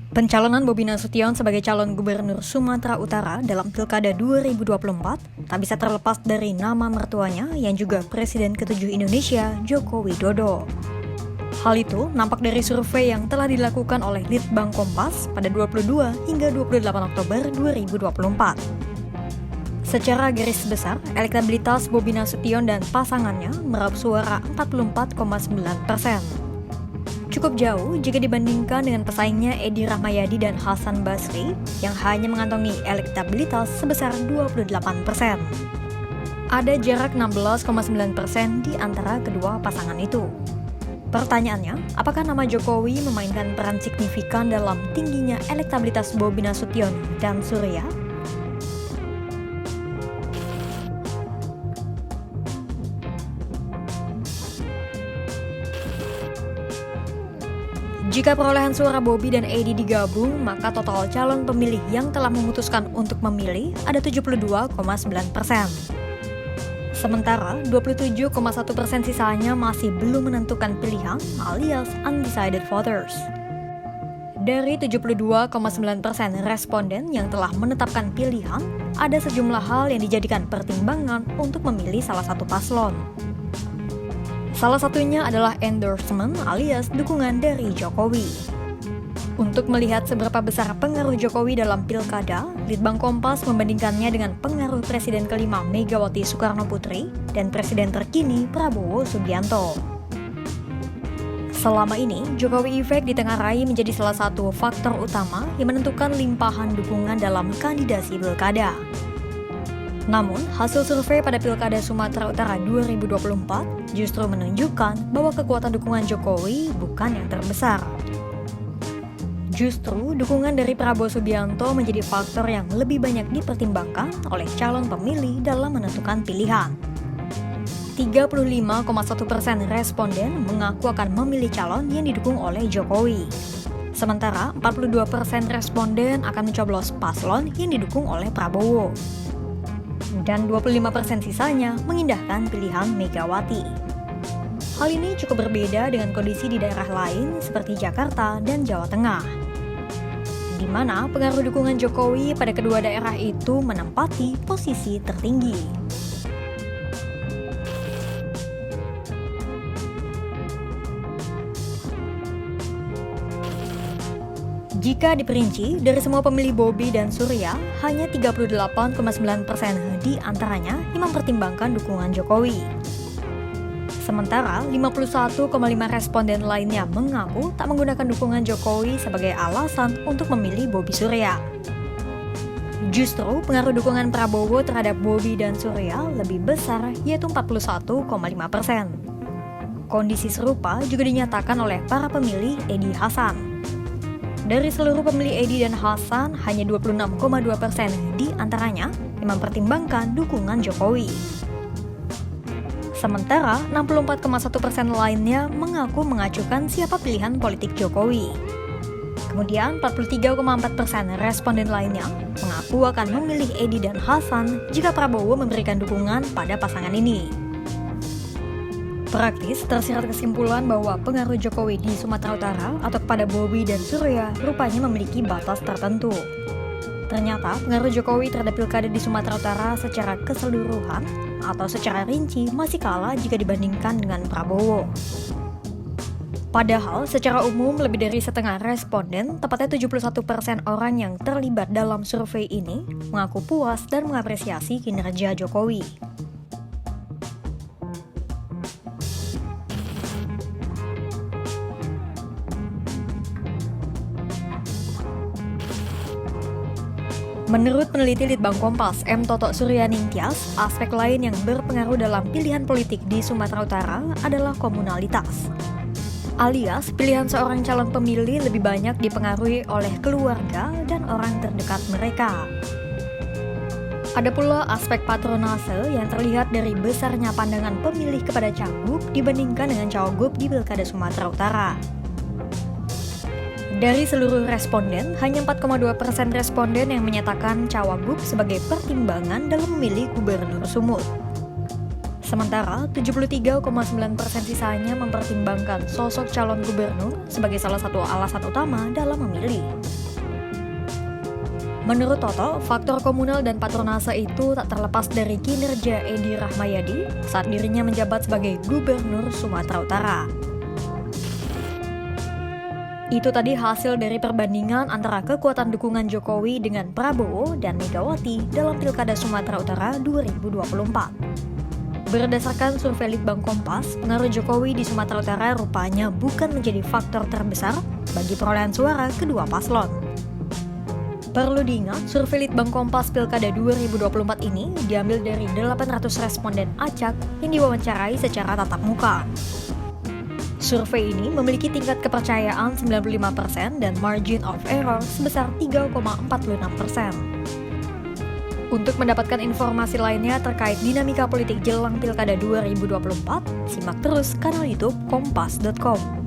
Pencalonan Bobi Nasution sebagai calon gubernur Sumatera Utara dalam Pilkada 2024 tak bisa terlepas dari nama mertuanya yang juga Presiden ke-7 Indonesia, Joko Widodo. Hal itu nampak dari survei yang telah dilakukan oleh Litbang Kompas pada 22 hingga 28 Oktober 2024. Secara garis besar, elektabilitas Bobi Nasution dan pasangannya meraup suara 44,9%. Cukup jauh jika dibandingkan dengan pesaingnya Edi Rahmayadi dan Hasan Basri yang hanya mengantongi elektabilitas sebesar 28%. Ada jarak 16,9% di antara kedua pasangan itu. Pertanyaannya, apakah nama Jokowi memainkan peran signifikan dalam tingginya elektabilitas Bobi Nasution dan Surya? Jika perolehan suara Bobi dan Edi digabung, maka total calon pemilih yang telah memutuskan untuk memilih ada 72,9%. Sementara 27,1% sisanya masih belum menentukan pilihan alias undecided voters. Dari 72,9% responden yang telah menetapkan pilihan, ada sejumlah hal yang dijadikan pertimbangan untuk memilih salah satu paslon. Salah satunya adalah endorsement alias dukungan dari Jokowi. Untuk melihat seberapa besar pengaruh Jokowi dalam pilkada, Litbang Kompas membandingkannya dengan pengaruh Presiden kelima Megawati Soekarno Putri dan Presiden terkini Prabowo Subianto. Selama ini, Jokowi Effect ditengarai menjadi salah satu faktor utama yang menentukan limpahan dukungan dalam kandidasi pilkada. Namun, hasil survei pada Pilkada Sumatera Utara 2024 justru menunjukkan bahwa kekuatan dukungan Jokowi bukan yang terbesar. Justru, dukungan dari Prabowo Subianto menjadi faktor yang lebih banyak dipertimbangkan oleh calon pemilih dalam menentukan pilihan. 35,1% responden mengaku akan memilih calon yang didukung oleh Jokowi. Sementara 42% responden akan mencoblos paslon yang didukung oleh Prabowo. Dan 25% sisanya mengindahkan pilihan Megawati. Hal ini cukup berbeda dengan kondisi di daerah lain seperti Jakarta dan Jawa Tengah, di mana pengaruh dukungan Jokowi pada kedua daerah itu menempati posisi tertinggi. Jika diperinci, dari semua pemilih Bobi dan Surya, hanya 38,9% di antaranya yang mempertimbangkan dukungan Jokowi. Sementara, 51,5% responden lainnya mengaku tak menggunakan dukungan Jokowi sebagai alasan untuk memilih Bobi Surya. Justru, pengaruh dukungan Prabowo terhadap Bobi dan Surya lebih besar, yaitu 41,5%. Kondisi serupa juga dinyatakan oleh para pemilih Edi Hasan. Dari seluruh pemilih Edi dan Hasan, hanya 26,2% di antaranya yang mempertimbangkan dukungan Jokowi. Sementara, 64,1% lainnya mengaku mengacukan siapa pilihan politik Jokowi. Kemudian, 43,4% responden lainnya mengaku akan memilih Edi dan Hasan jika Prabowo memberikan dukungan pada pasangan ini. Praktis, tersirat kesimpulan bahwa pengaruh Jokowi di Sumatera Utara atau kepada Bobi dan Surya rupanya memiliki batas tertentu. Ternyata, pengaruh Jokowi terhadap pilkada di Sumatera Utara secara keseluruhan atau secara rinci masih kalah jika dibandingkan dengan Prabowo. Padahal, secara umum lebih dari setengah responden, tepatnya 71% orang yang terlibat dalam survei ini, mengaku puas dan mengapresiasi kinerja Jokowi. Menurut peneliti Litbang Kompas, M. Toto Suryaningtyas, aspek lain yang berpengaruh dalam pilihan politik di Sumatera Utara adalah komunalitas. Alias, pilihan seorang calon pemilih lebih banyak dipengaruhi oleh keluarga dan orang terdekat mereka. Ada pula aspek patronase yang terlihat dari besarnya pandangan pemilih kepada cagup dibandingkan dengan cawagup di Pilkada Sumatera Utara. Dari seluruh responden, hanya 4,2% responden yang menyatakan cawagup sebagai pertimbangan dalam memilih gubernur Sumut. Sementara 73,9% sisanya mempertimbangkan sosok calon gubernur sebagai salah satu alasan utama dalam memilih. Menurut Toto, faktor komunal dan patronase itu tak terlepas dari kinerja Edi Rahmayadi saat dirinya menjabat sebagai Gubernur Sumatera Utara. Itu tadi hasil dari perbandingan antara kekuatan dukungan Jokowi dengan Prabowo dan Megawati dalam Pilkada Sumatera Utara 2024. Berdasarkan survei Litbang Kompas, pengaruh Jokowi di Sumatera Utara rupanya bukan menjadi faktor terbesar bagi perolehan suara kedua paslon. Perlu diingat, survei Litbang Kompas Pilkada 2024 ini diambil dari 800 responden acak yang diwawancarai secara tatap muka. Survei ini memiliki tingkat kepercayaan 95% dan margin of error sebesar 3,46%. Untuk mendapatkan informasi lainnya terkait dinamika politik jelang Pilkada 2024, simak terus kanal YouTube kompas.com.